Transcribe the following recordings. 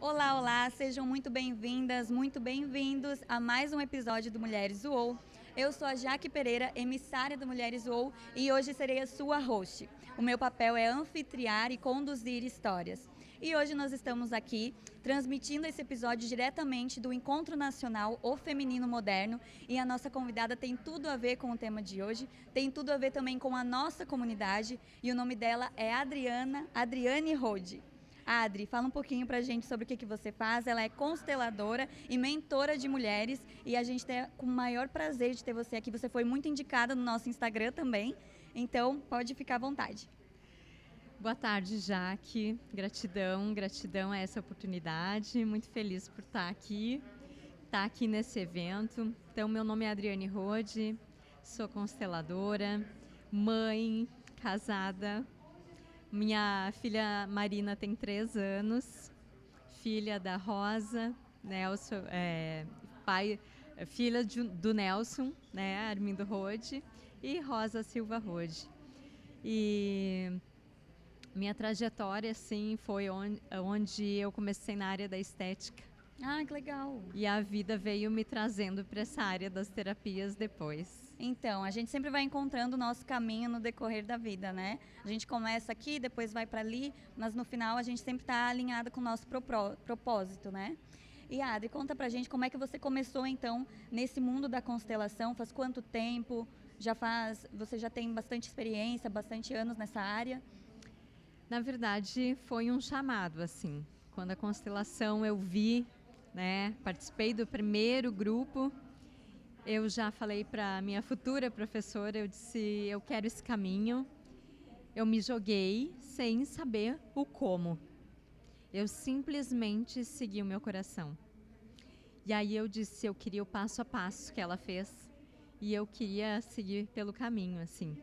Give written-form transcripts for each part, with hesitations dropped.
Olá, olá, sejam muito bem-vindas, muito bem-vindos a mais um episódio do Mulheres UOL. Eu sou a Jaque Pereira, emissária do Mulheres UOL, e hoje serei a sua host. O meu papel é anfitriar e conduzir histórias. E hoje nós estamos aqui transmitindo esse episódio diretamente do Encontro Nacional O Feminino Moderno, e a nossa convidada tem tudo a ver com o tema de hoje, tem tudo a ver também com a nossa comunidade, e o nome dela é Adriane Rode. Adri, fala um pouquinho pra gente sobre o que você faz. Ela é consteladora e mentora de mulheres, e a gente tem com o maior prazer de ter você aqui. Você foi muito indicada no nosso Instagram também, então pode ficar à vontade. Boa tarde, Jaque. Gratidão a essa oportunidade. Muito feliz por estar aqui nesse evento. Então, meu nome é Adriane Rode, sou consteladora, mãe, casada. Minha filha Marina tem 3 anos, filha da Rosa, Nelson, filha do Nelson, né, Armindo Rode, e Rosa Silva Rode. E minha trajetória, assim, foi onde eu comecei na área da estética. Ah, que legal! E a vida veio me trazendo para essa área das terapias depois. Então, a gente sempre vai encontrando o nosso caminho no decorrer da vida, né? A gente começa aqui, depois vai para ali, mas no final a gente sempre está alinhada com o nosso propósito, né? E Adri, conta pra gente como é que você começou então nesse mundo da constelação, faz quanto tempo? Você já tem bastante experiência, bastante anos nessa área? Na verdade, foi um chamado, assim. Quando a constelação eu vi, né, participei do primeiro grupo, eu já falei para minha futura professora, eu disse, eu quero esse caminho. Eu me joguei sem saber o como. Eu simplesmente segui o meu coração. E aí eu disse, eu queria o passo a passo que ela fez e eu queria seguir pelo caminho, assim.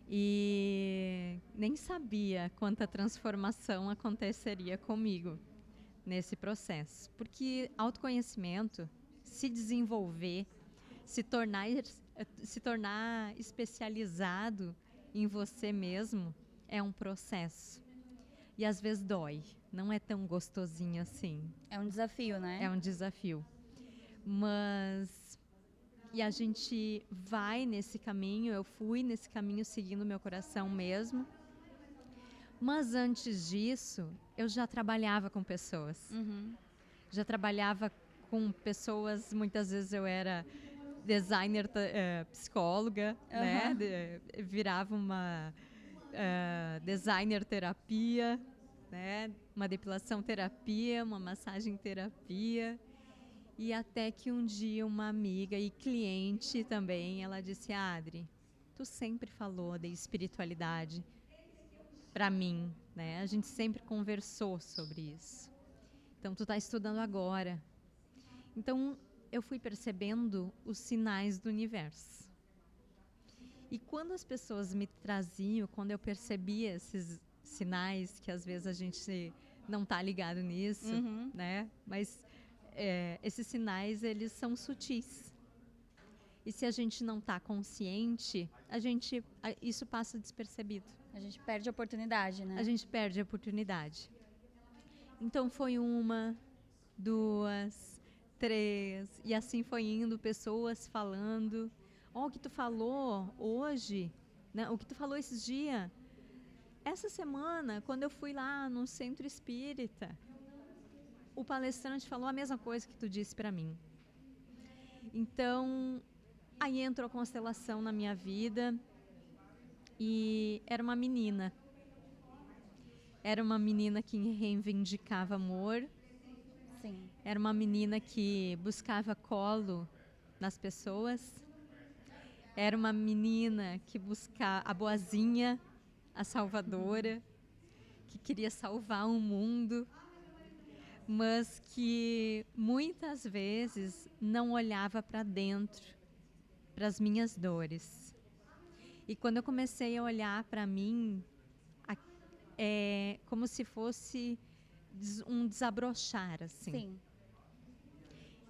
E nem sabia quanta transformação aconteceria comigo nesse processo. Porque autoconhecimento, se desenvolver, se tornar especializado em você mesmo, é um processo. E às vezes dói, não é tão gostosinho assim. É um desafio, né? É um desafio. E a gente vai nesse caminho, eu fui nesse caminho seguindo meu coração mesmo. Mas antes disso, eu já trabalhava com pessoas. Uhum. Já trabalhava com pessoas, muitas vezes eu era designer, psicóloga, né? Virava uma designer terapia, né? Uma depilação terapia, uma massagem terapia. E até que um dia uma amiga e cliente também, ela disse, Adri, tu sempre falou de espiritualidade para mim, né? A gente sempre conversou sobre isso. Então tu tá estudando agora. Então eu fui percebendo os sinais do universo. E quando as pessoas me traziam, quando eu percebia esses sinais, que às vezes a gente não tá ligado nisso, né? Mas esses sinais, eles são sutis. E se a gente não está consciente, isso passa despercebido. A gente perde a oportunidade, né? A gente perde a oportunidade. Então foi 1, 2, 3, e assim foi indo, pessoas falando. O que tu falou hoje, né? O que tu falou esses dias. Essa semana, quando eu fui lá no centro espírita, o palestrante falou a mesma coisa que tu disse para mim. Então, aí entrou a constelação na minha vida e era uma menina. Era uma menina que reivindicava amor. Sim. Era uma menina que buscava colo nas pessoas. Era uma menina que buscava a boazinha, a salvadora, que queria salvar o mundo, mas que muitas vezes não olhava para dentro, para as minhas dores. E quando eu comecei a olhar para mim, é como se fosse um desabrochar, assim. Sim.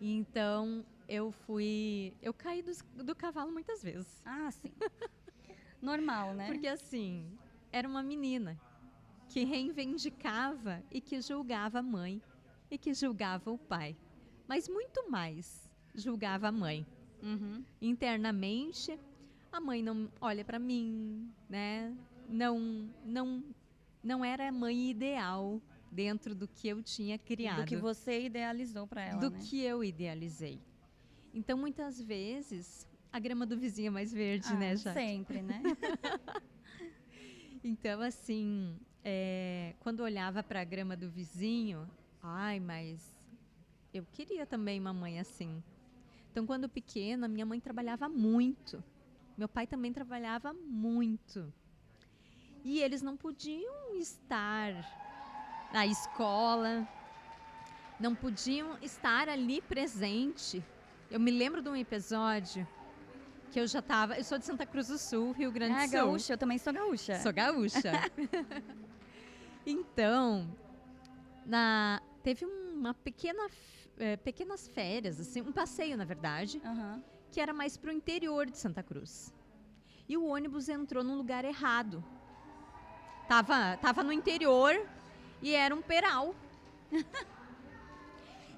Então eu caí do cavalo muitas vezes. Ah, sim. Normal, né? Porque assim, era uma menina que reivindicava e que julgava a mãe e que julgava o pai. Mas muito mais julgava a mãe. Uhum. Internamente, a mãe não olha para mim, né? Não era a mãe ideal dentro do que eu tinha criado. Do que você idealizou para ela, do né? que eu idealizei. Então, muitas vezes, a grama do vizinho é mais verde, né, Jaque? Sempre, né? Então, assim, quando eu olhava para a grama do vizinho, ai, mas eu queria também uma mãe assim. Então, quando pequena, minha mãe trabalhava muito. Meu pai também trabalhava muito. E eles não podiam estar na escola, não podiam estar ali presente. Eu me lembro de um episódio que eu sou de Santa Cruz do Sul, Rio Grande do Sul. Gaúcha, eu também sou gaúcha. Sou gaúcha. Então, teve pequenas férias, assim, um passeio, na verdade, Uhum. que era mais para o interior de Santa Cruz. E o ônibus entrou no lugar errado. Tava no interior e era um peral.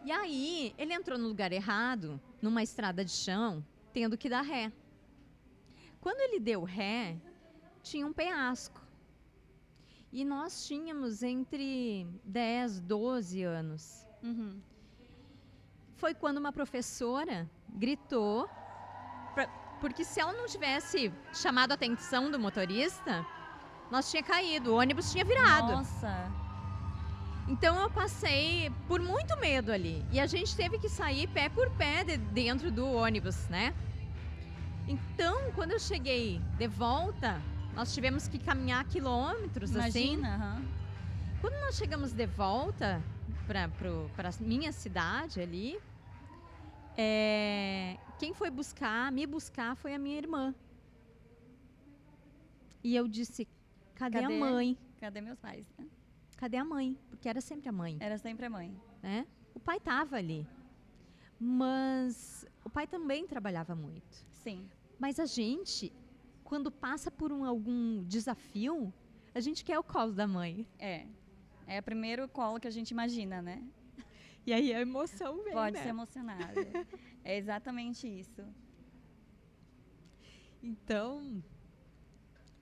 E aí, ele entrou no lugar errado, numa estrada de chão, tendo que dar ré. Quando ele deu ré, tinha um penhasco. E nós tínhamos entre 10, 12 anos. Uhum. Foi quando uma professora gritou, porque se ela não tivesse chamado a atenção do motorista, nós tinha caído, o ônibus tinha virado. Nossa! Então eu passei por muito medo ali. E a gente teve que sair pé por pé dentro do ônibus, né? Então, quando eu cheguei de volta, nós tivemos que caminhar quilômetros, Imagina, assim. uhum. Quando nós chegamos de volta para a minha cidade ali, quem foi me buscar foi a minha irmã. E eu disse, cadê a mãe? Cadê meus pais? Né? Cadê a mãe? Porque era sempre a mãe. Era sempre a mãe. Né? O pai estava ali. Mas o pai também trabalhava muito. Sim. Mas a gente, quando passa por algum desafio, a gente quer o colo da mãe. É o primeiro colo que a gente imagina, né? E aí a emoção vem, Pode né? se emocionar. É exatamente isso. Então,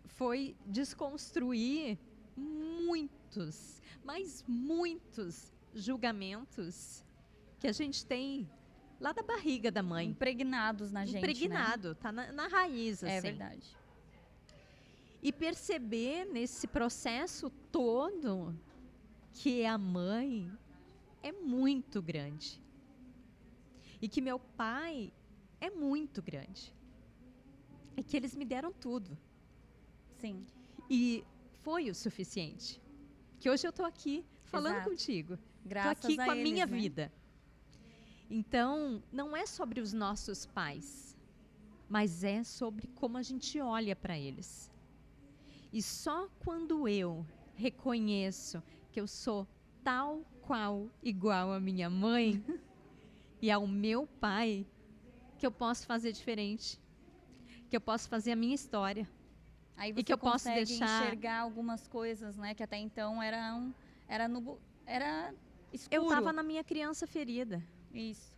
foi desconstruir muitos, mas muitos julgamentos que a gente tem lá da barriga da mãe. Impregnados na gente, Impregnado, né? tá na raiz, assim. É verdade. E perceber nesse processo todo que a mãe é muito grande. E que meu pai é muito grande. E que eles me deram tudo. Sim. E foi o suficiente. Que hoje eu estou aqui falando Exato. contigo. Graças Estou aqui a com a eles, minha né? vida. Então, não é sobre os nossos pais, mas é sobre como a gente olha para eles. E só quando eu reconheço que eu sou tal qual igual à minha mãe e ao meu pai, que eu posso fazer diferente, que eu posso fazer a minha história. Aí você E que eu posso consegue deixar- enxergar algumas coisas, né? Que até então era escuro. Eu estava na minha criança ferida. Isso.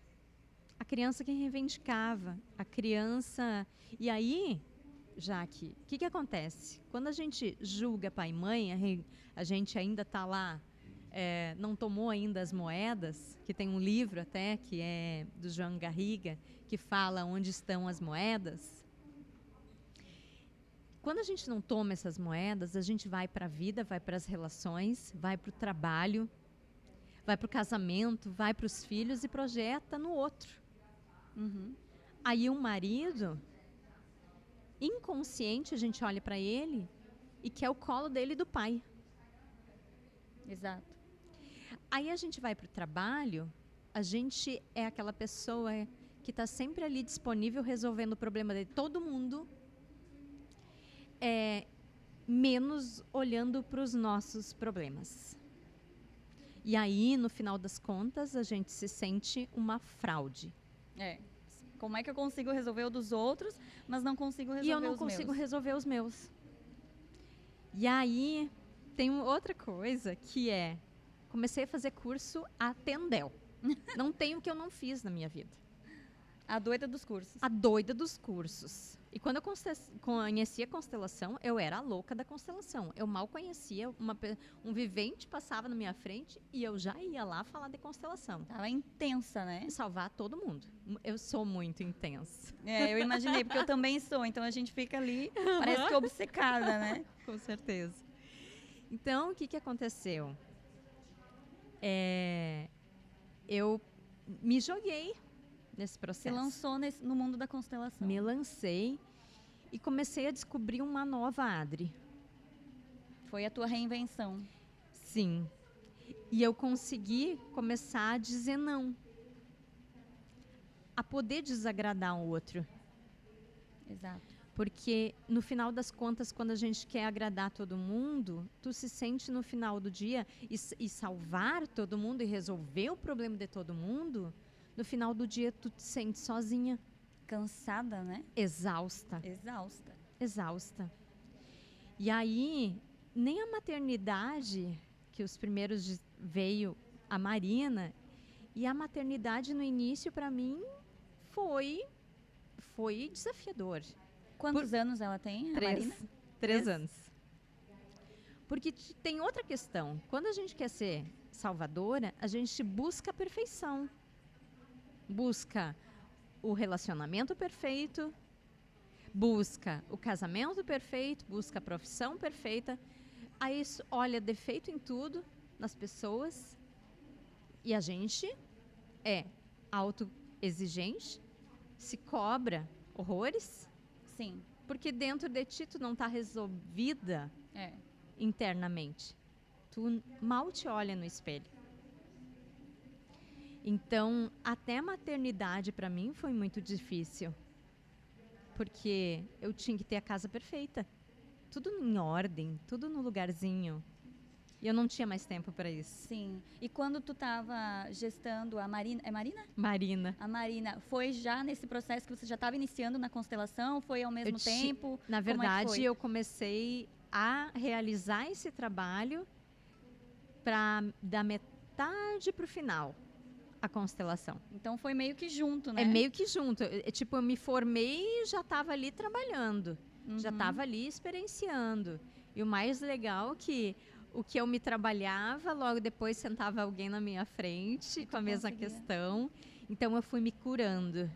A criança que reivindicava, a criança... E aí, Jaque, o que acontece? Quando a gente julga pai e mãe, a gente ainda está lá, não tomou ainda as moedas, que tem um livro até, que é do João Garriga, que fala onde estão as moedas. Quando a gente não toma essas moedas, a gente vai para a vida, vai para as relações, vai para o trabalho, vai para o casamento, vai para os filhos e projeta no outro. Uhum. Aí o marido, inconsciente, a gente olha para ele e quer o colo dele e do pai. Exato. Aí a gente vai para o trabalho, a gente é aquela pessoa que está sempre ali disponível resolvendo o problema de todo mundo, menos olhando para os nossos problemas. E aí, no final das contas, a gente se sente uma fraude. Como é que eu consigo resolver o dos outros, mas não consigo resolver E eu não os consigo meus? resolver os meus. E aí, tem outra coisa que é, comecei a fazer curso a tendel. Não tem o que eu não fiz na minha vida. A doida dos cursos. A doida dos cursos. E quando eu conheci a constelação, eu era a louca da constelação. Eu mal conhecia, um vivente passava na minha frente e eu já ia lá falar de constelação. Tava intensa, né? Salvar todo mundo. Eu sou muito intensa. Eu imaginei, porque eu também sou. Então a gente fica ali, parece que obcecada, né? Com certeza. Então, o que aconteceu? Eu me joguei nesse processo. Você lançou no mundo da constelação. Me lancei e comecei a descobrir uma nova Adri. Foi a tua reinvenção. Sim. E eu consegui começar a dizer não. A poder desagradar o outro. Exato. Porque, no final das contas, quando a gente quer agradar todo mundo, tu se sente no final do dia e salvar todo mundo e resolver o problema de todo mundo, no final do dia tu te sente sozinha. Cansada, né? Exausta. Exausta. Exausta. E aí, nem a maternidade, que os primeiros veio a Marina, e a maternidade no início, para mim, foi desafiador. Quantos anos ela tem, a Marina? 3 anos. Porque tem outra questão. Quando a gente quer ser salvadora, a gente busca a perfeição. Busca o relacionamento perfeito, busca o casamento perfeito, busca a profissão perfeita. Aí olha defeito em tudo, nas pessoas. E a gente é autoexigente, se cobra horrores. Sim. Porque dentro de ti tu não está resolvida internamente. Tu mal te olha no espelho. Então, até a maternidade para mim foi muito difícil. Porque eu tinha que ter a casa perfeita. Tudo em ordem, tudo no lugarzinho. E eu não tinha mais tempo para isso. Sim. E quando tu estava gestando a Marina... É Marina? Marina. A Marina. Foi já nesse processo que você já estava iniciando na constelação? Foi ao mesmo tempo? Na verdade, eu comecei a realizar esse trabalho da metade para o final, a constelação. Então foi meio que junto, né? É meio que junto. Tipo, eu me formei e já estava ali trabalhando. Já estava ali experienciando. E o mais legal que o que eu me trabalhava, logo depois sentava alguém na minha frente com a mesma questão. Então eu fui me curando.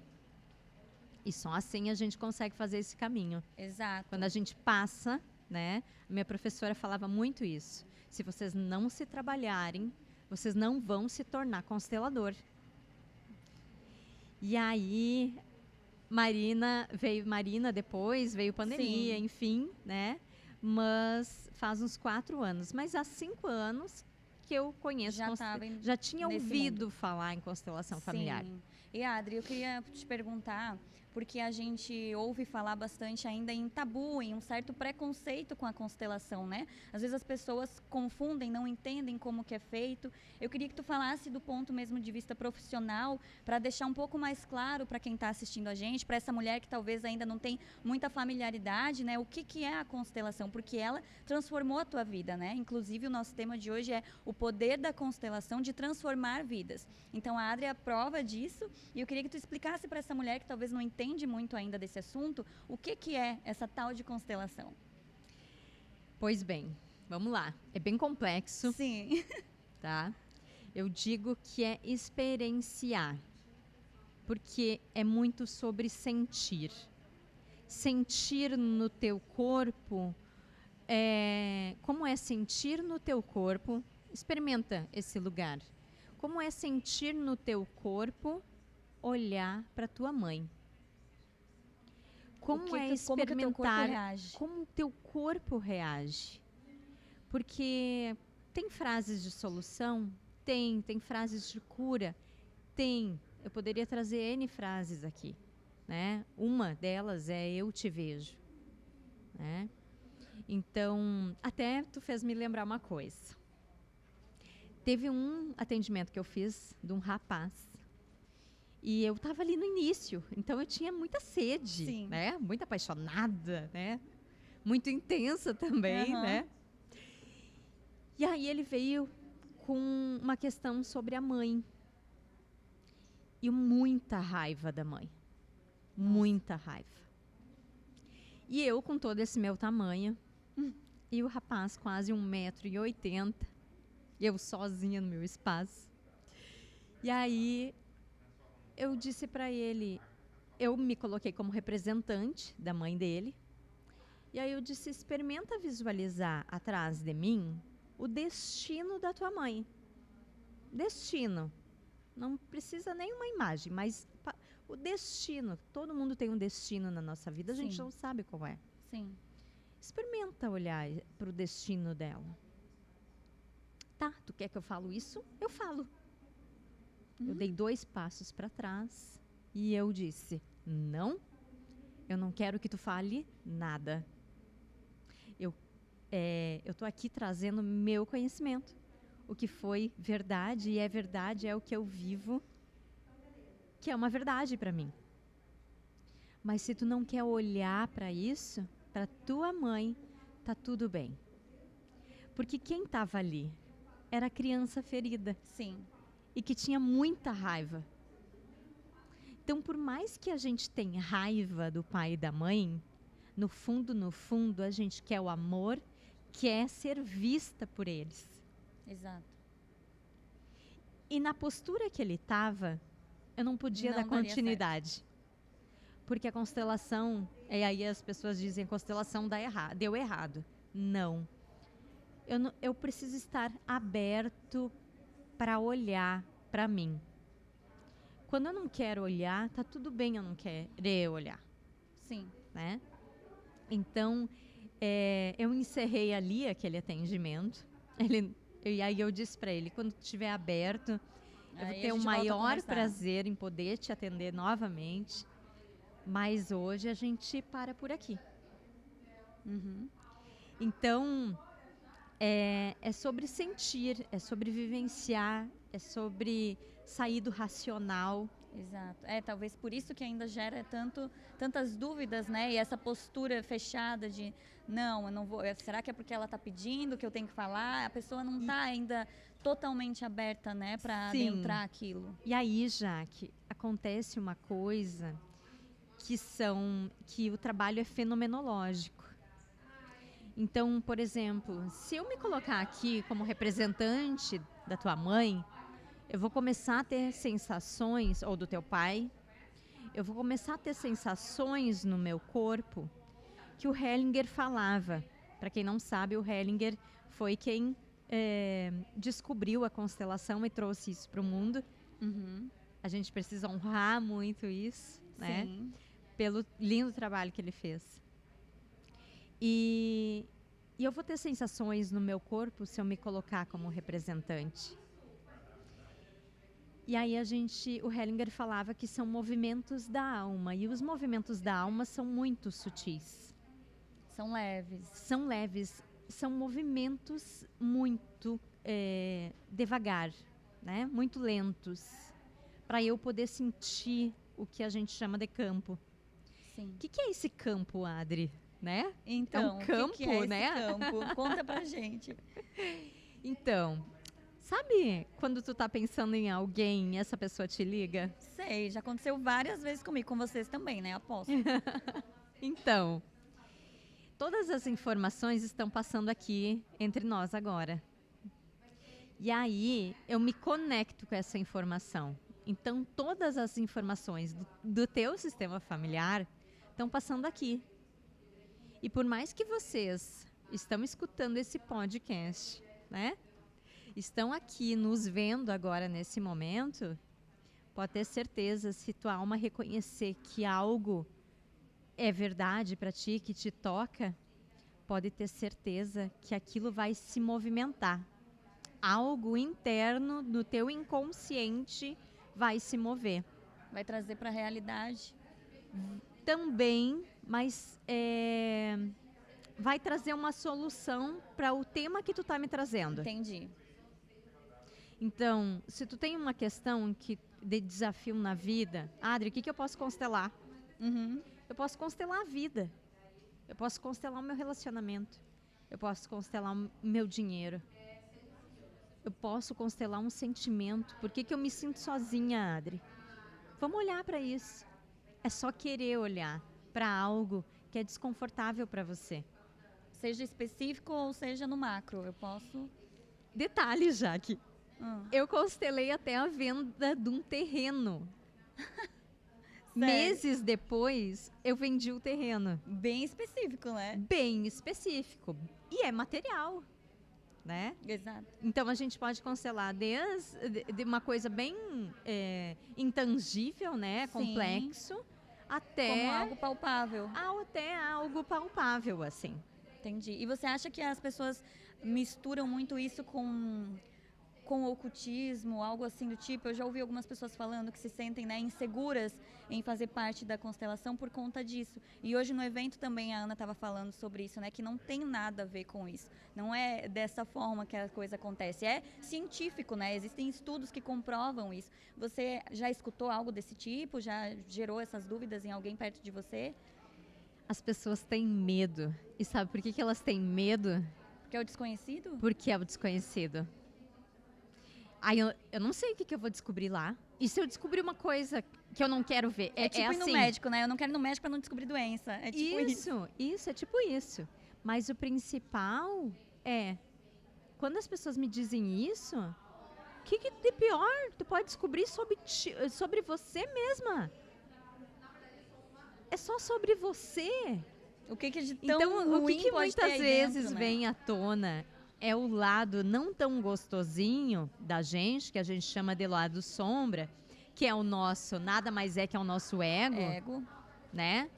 E só assim a gente consegue fazer esse caminho. Exato. Quando a gente passa, né? A minha professora falava muito isso. Se vocês não se trabalharem, vocês não vão se tornar constelador. E aí, Marina depois, veio pandemia, sim, enfim, né? Mas faz uns 4 anos. Mas há 5 anos que eu conheço, já tinha ouvido falar em constelação familiar. E Adri, eu queria te perguntar, porque a gente ouve falar bastante ainda em tabu, em um certo preconceito com a constelação, né? Às vezes as pessoas confundem, não entendem como que é feito. Eu queria que tu falasse do ponto mesmo de vista profissional, para deixar um pouco mais claro para quem está assistindo a gente, para essa mulher que talvez ainda não tem muita familiaridade, né? O que é a constelação, porque ela transformou a tua vida, né? Inclusive o nosso tema de hoje é o poder da constelação de transformar vidas. Então a Adri é a prova disso, e eu queria que tu explicasse para essa mulher que talvez não entende muito ainda desse assunto, o que é essa tal de constelação. Pois bem, vamos lá. É bem complexo. Sim. Tá? Eu digo que é experienciar, porque é muito sobre sentir. Sentir no teu corpo, como é sentir no teu corpo, experimenta esse lugar. Como é sentir no teu corpo olhar para tua mãe? Como é experimentar como o teu corpo reage? Porque tem frases de solução? Tem frases de cura? Tem. Eu poderia trazer N frases aqui, né? Uma delas é eu te vejo, né? Então, até tu fez me lembrar uma coisa. Teve um atendimento que eu fiz de um rapaz. E eu estava ali no início, então eu tinha muita sede, sim, né? Muito apaixonada, né? Muito intensa também, né? E aí ele veio com uma questão sobre a mãe. E muita raiva da mãe. Muita raiva. E eu, com todo esse meu tamanho, e o rapaz quase 1,80 m, eu sozinha no meu espaço. E aí eu disse para ele, eu me coloquei como representante da mãe dele, e aí eu disse, experimenta visualizar atrás de mim o destino da tua mãe. Destino. Não precisa nem uma imagem, mas o destino. Todo mundo tem um destino na nossa vida, a gente Sim. não sabe qual é. Sim. Experimenta olhar para o destino dela. Tá, tu quer que eu falo isso? Eu falo. Eu dei 2 passos para trás e eu disse, não, eu não quero que tu fale nada. Eu tô aqui trazendo meu conhecimento. O que foi verdade e é verdade é o que eu vivo, que é uma verdade para mim. Mas se tu não quer olhar para isso, para tua mãe, tá tudo bem. Porque quem estava ali era a criança ferida. Sim. E que tinha muita raiva. Então, por mais que a gente tenha raiva do pai e da mãe, no fundo, a gente quer o amor, quer ser vista por eles. Exato. E na postura que ele estava, eu não podia Não dar daria continuidade. Porque a constelação, e aí as pessoas dizem, constelação deu errado. Não. Eu preciso estar aberto para olhar para mim. Quando eu não quero olhar, tá tudo bem eu não querer olhar. Sim. Né? Então, eu encerrei ali aquele atendimento. E aí eu disse para ele, quando estiver aberto, eu vou Aí ter a o gente volta a maior conversar. prazer em poder te atender novamente. Mas hoje a gente para por aqui. Uhum. Então, é sobre sentir, é sobre vivenciar, é sobre sair do racional. Exato. Talvez por isso que ainda gera tantas dúvidas, né? E essa postura fechada de, não, eu não vou. Será que é porque ela está pedindo que eu tenho que falar? A pessoa não está ainda totalmente aberta, né, para adentrar aquilo. E aí, Jaque, acontece uma coisa que o trabalho é fenomenológico. Então, por exemplo, se eu me colocar aqui como representante da tua mãe, eu vou começar a ter sensações, ou do teu pai, eu vou começar a ter sensações no meu corpo que o Hellinger falava. Para quem não sabe, o Hellinger foi quem descobriu a constelação e trouxe isso para o mundo. Uhum. A gente precisa honrar muito isso, né? Sim. Pelo lindo trabalho que ele fez. E eu vou ter sensações no meu corpo se eu me colocar como representante. E aí o Hellinger falava que são movimentos da alma. E os movimentos da alma são muito sutis. São leves. São leves. São movimentos muito devagar, né? Muito lentos. Para eu poder sentir o que a gente chama de campo. Sim. O que é esse campo, Adri? Né? Então, é um campo, o que é né? esse campo? Conta pra gente. Então, sabe quando tu tá pensando em alguém e essa pessoa te liga? Sei, já aconteceu várias vezes comigo, com vocês também, né? Aposto. Então, todas as informações estão passando aqui entre nós agora. E aí, eu me conecto com essa informação. Então, todas as informações do teu sistema familiar estão passando aqui. E por mais que vocês estão escutando esse podcast, né? Estão aqui nos vendo agora nesse momento, pode ter certeza, se tua alma reconhecer que algo é verdade para ti, que te toca, pode ter certeza que aquilo vai se movimentar. Algo interno do teu inconsciente vai se mover. Vai trazer pra realidade. Também, mas vai trazer uma solução para o tema que tu tá me trazendo. Entendi. Então, se tu tem uma questão de desafio na vida, Adri, o que eu posso constelar? Uhum. Eu posso constelar a vida. Eu posso constelar o meu relacionamento. Eu posso constelar o meu dinheiro. eu posso constelar um sentimento. Por que eu me sinto sozinha, Adri? Vamos olhar para isso. É só querer olhar para algo que é desconfortável para você. Seja específico ou seja no macro, eu posso... Detalhe, Jaque. Ah, Eu constelei até a venda de um terreno. sério? Meses depois, eu vendi o terreno. Bem específico, né? Bem específico. E é material, né? Exato. Então, a gente pode constelar desde de uma coisa bem intangível, né? Sim. Complexo, até Como algo palpável. até algo palpável, assim. Entendi. E você acha que as pessoas misturam muito isso com o ocultismo, algo assim do tipo? Eu já ouvi algumas pessoas falando que se sentem, né, inseguras em fazer parte da constelação por conta disso. E hoje no evento também a Ana estava falando sobre isso, né, que não tem nada a ver com isso. Não é dessa forma que a coisa acontece. É científico, né? Existem estudos que comprovam isso. Você já escutou algo desse tipo? Já gerou essas dúvidas em alguém perto de você? As pessoas têm medo. E sabe por que elas têm medo? Porque é o desconhecido? Porque é o desconhecido. Aí eu não sei o que eu vou descobrir lá. E se eu descobrir uma coisa que eu não quero ver? É tipo ir no assim. médico, né? Eu não quero ir no médico para não descobrir doença. É tipo isso. Isso, é tipo isso. Mas o principal é, quando as pessoas me dizem isso, o que de pior tu pode descobrir sobre você mesma? É só sobre você. O que de tão Então, o ruim que pode ter muitas aí vezes dentro, né? vem à tona é o lado não tão gostosinho da gente, que a gente chama de lado sombra, que é o nosso, nada mais é que é o nosso ego. Né?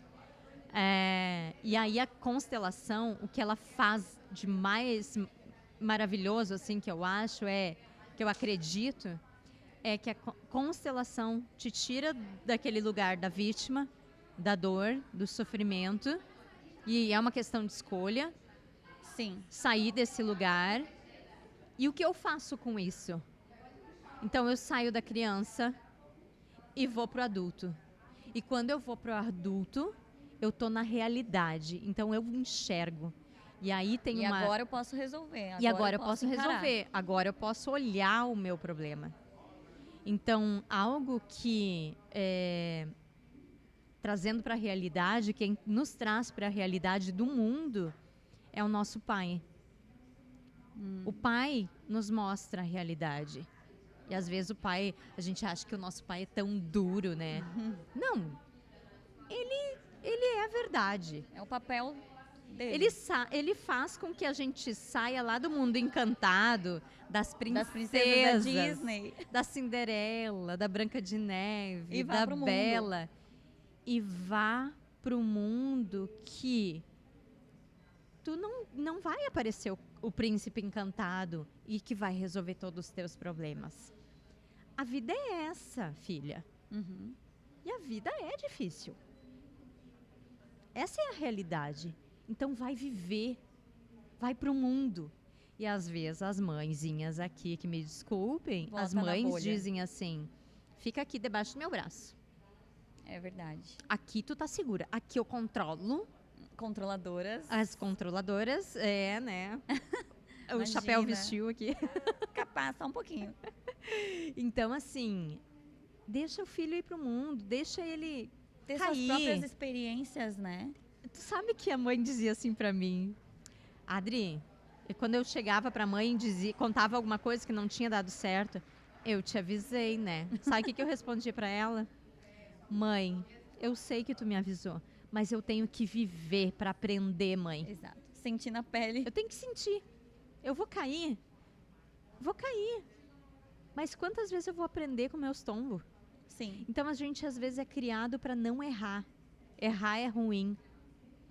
E aí a constelação, o que ela faz de mais maravilhoso, assim, que eu acho, que eu acredito, é que a constelação te tira daquele lugar da vítima, da dor, do sofrimento, e é uma questão de escolha. Sim. Sair desse lugar. E o que eu faço com isso? Então eu saio da criança e vou pro adulto. E quando eu vou pro adulto, eu tô na realidade. Então eu enxergo. E aí tem agora eu posso resolver. E agora eu posso encarar. resolver. Agora eu posso olhar o meu problema. Então, algo que trazendo para a realidade, quem nos traz para a realidade do mundo é o nosso pai. O pai nos mostra a realidade. E às vezes a gente acha que o nosso pai é tão duro, né? Não. Ele é a verdade. É o papel dele. Ele faz com que a gente saia lá do mundo encantado, das da princesas Disney. Da Cinderela, da Branca de Neve, E vá da pro mundo. Bela. E vá pro mundo que tu não vai aparecer o príncipe encantado e que vai resolver todos os teus problemas. A vida é essa, filha. Uhum. E a vida é difícil. Essa é a realidade. Então vai viver, vai pro mundo. E às vezes as mãezinhas aqui, que me desculpem, Bota as na mães bolha. dizem assim, fica aqui debaixo do meu braço. É verdade. Aqui tu tá segura, aqui eu controlo. Controladoras. As controladoras, né? O Imagina. chapéu vestiu aqui. Capaz, só um pouquinho. Então, assim, deixa o filho ir pro mundo, deixa ele Ter cair. suas próprias experiências, né? Tu sabe que a mãe dizia assim pra mim, Adri, quando eu chegava pra mãe e contava alguma coisa que não tinha dado certo, eu te avisei, né? Sabe o que eu respondia pra ela? Mãe, eu sei que tu me avisou, mas eu tenho que viver pra aprender, mãe. Exato. Sentir na pele. Eu tenho que sentir. Eu vou cair. Vou cair. Mas quantas vezes eu vou aprender com meus tombos? Sim. Então a gente às vezes é criado pra não errar. Errar é ruim.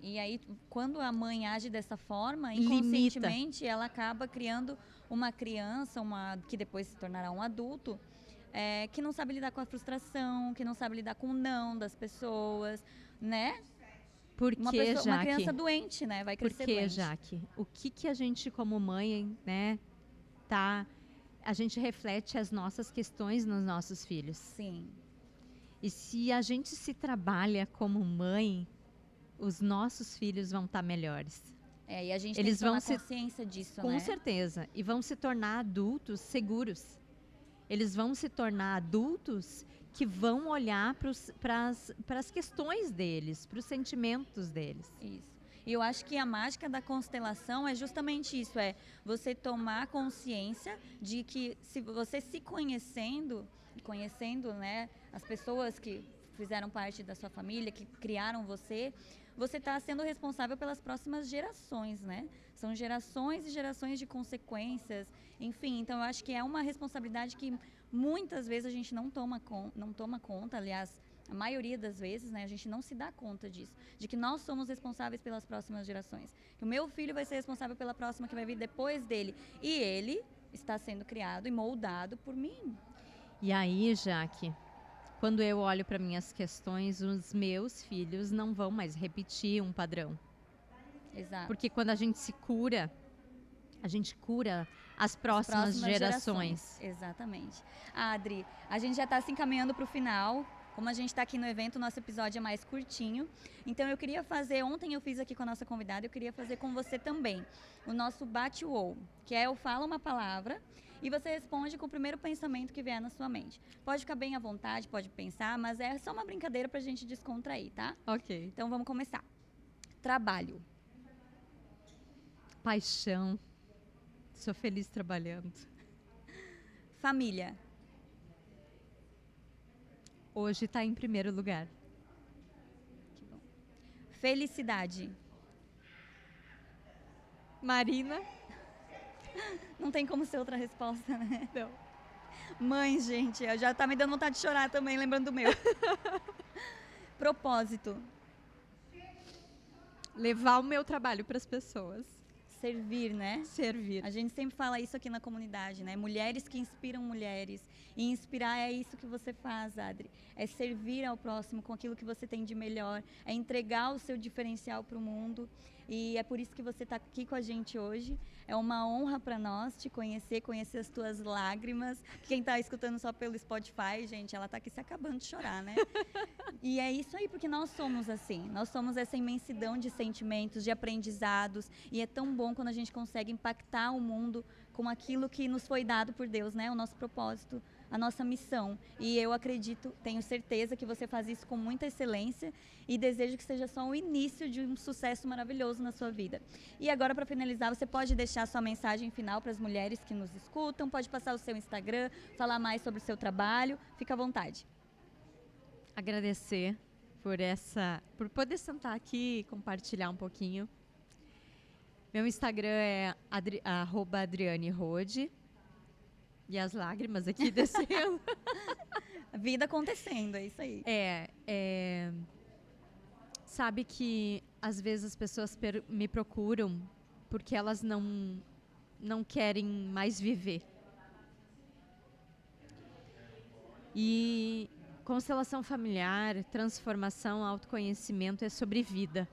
E aí, quando a mãe age dessa forma, Limita. inconscientemente, ela acaba criando uma criança, que depois se tornará um adulto, que não sabe lidar com a frustração, que não sabe lidar com o não das pessoas, né? Uma criança doente, né? Vai crescer doente. Por que, Jaque? O que a gente como mãe, né, a gente reflete as nossas questões nos nossos filhos. Sim. E se a gente se trabalha como mãe, os nossos filhos vão estar melhores. E a gente Eles tem que vão tomar consciência disso, Com né? certeza. E vão se tornar adultos seguros. Eles vão se tornar adultos que vão olhar para as questões deles, para os sentimentos deles. Isso. E eu acho que a mágica da constelação é justamente isso, é você tomar consciência de que se você se conhecendo, né, as pessoas que fizeram parte da sua família, que criaram você, você está sendo responsável pelas próximas gerações, né? São gerações e gerações de consequências, enfim. Então, eu acho que é uma responsabilidade que muitas vezes a gente não toma conta, aliás, a maioria das vezes, né, a gente não se dá conta disso, de que nós somos responsáveis pelas próximas gerações. Que o meu filho vai ser responsável pela próxima que vai vir depois dele. E ele está sendo criado e moldado por mim. E aí, Jaque, quando eu olho para minhas questões, os meus filhos não vão mais repetir um padrão. Exato. Porque quando a gente cura as próximas gerações. Exatamente. Adri, a gente já está se encaminhando para o final. Como a gente está aqui no evento, o nosso episódio é mais curtinho. Então eu queria fazer, ontem eu fiz aqui com a nossa convidada, eu queria fazer com você também, o nosso bate-ou, que é eu falo uma palavra e você responde com o primeiro pensamento que vier na sua mente. Pode ficar bem à vontade, pode pensar, mas é só uma brincadeira pra gente descontrair, tá? Ok. Então vamos começar. Trabalho. Paixão. Sou feliz trabalhando. Família. Hoje está em primeiro lugar. Que bom. Felicidade. Marina. Não tem como ser outra resposta, né? Não. Mãe, gente, já tá me dando vontade de chorar também, lembrando do meu. Propósito. Levar o meu trabalho para as pessoas. Servir, né? Servir. A gente sempre fala isso aqui na comunidade, né? Mulheres que inspiram mulheres. E inspirar é isso que você faz, Adri. É servir ao próximo com aquilo que você tem de melhor. É entregar o seu diferencial para o mundo. E é por isso que você está aqui com a gente hoje. É uma honra para nós te conhecer as tuas lágrimas. Quem está escutando só pelo Spotify, gente, ela está aqui se acabando de chorar, né? E é isso aí, porque nós somos assim. Nós somos essa imensidão de sentimentos, de aprendizados. E é tão bom quando a gente consegue impactar o mundo com aquilo que nos foi dado por Deus, né? O nosso propósito, a nossa missão. E eu acredito, tenho certeza que você faz isso com muita excelência e desejo que seja só o início de um sucesso maravilhoso na sua vida. E agora, para finalizar, você pode deixar sua mensagem final para as mulheres que nos escutam, pode passar o seu Instagram, falar mais sobre o seu trabalho, fica à vontade. Agradecer por poder sentar aqui e compartilhar um pouquinho. Meu Instagram é @AdrianeRode. E as lágrimas aqui descendo. Vida acontecendo, é isso aí. Sabe que às vezes as pessoas me procuram porque elas não querem mais viver. E constelação familiar, transformação, autoconhecimento é sobre vida.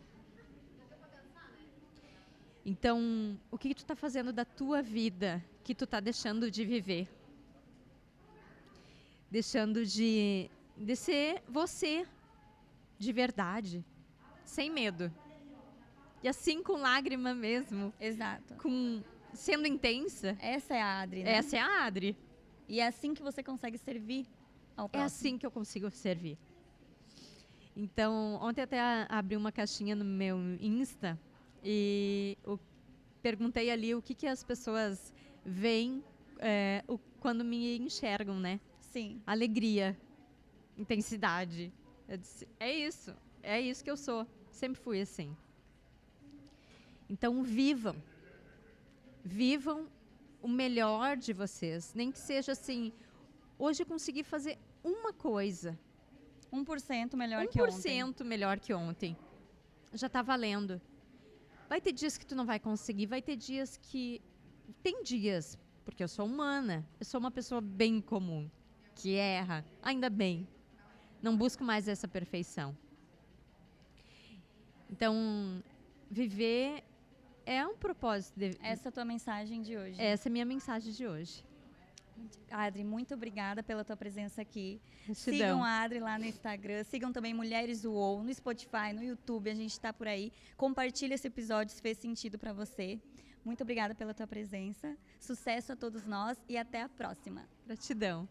Então, o que tu tá fazendo da tua vida que tu tá deixando de viver? Deixando de ser você, de verdade, sem medo. E assim com lágrima mesmo. Exato. Sendo intensa. Essa é a Adri, né? Essa é a Adri. E é assim que você consegue servir ao próximo. É assim que eu consigo servir. Então, ontem até abri uma caixinha no meu Insta e perguntei ali o que as pessoas veem quando me enxergam, né? Sim. Alegria, intensidade. Eu disse, é isso que eu sou. Sempre fui assim. Então, vivam o melhor de vocês. Nem que seja assim, hoje eu consegui fazer uma coisa. 1% melhor que ontem. 1% melhor que ontem. Já está valendo. Vai ter dias que tu não vai conseguir, vai ter dias que... Tem dias, porque eu sou humana, eu sou uma pessoa bem comum, que erra, ainda bem. Não busco mais essa perfeição. Então, viver é um propósito. Essa é a tua mensagem de hoje. Essa é a minha mensagem de hoje. Adri, muito obrigada pela tua presença aqui. Gratidão. Sigam a Adri lá no Instagram, sigam também Mulheres UOL, no Spotify, no YouTube, a gente está por aí. Compartilha esse episódio se fez sentido para você. Muito obrigada pela tua presença. Sucesso a todos nós e até a próxima. Gratidão.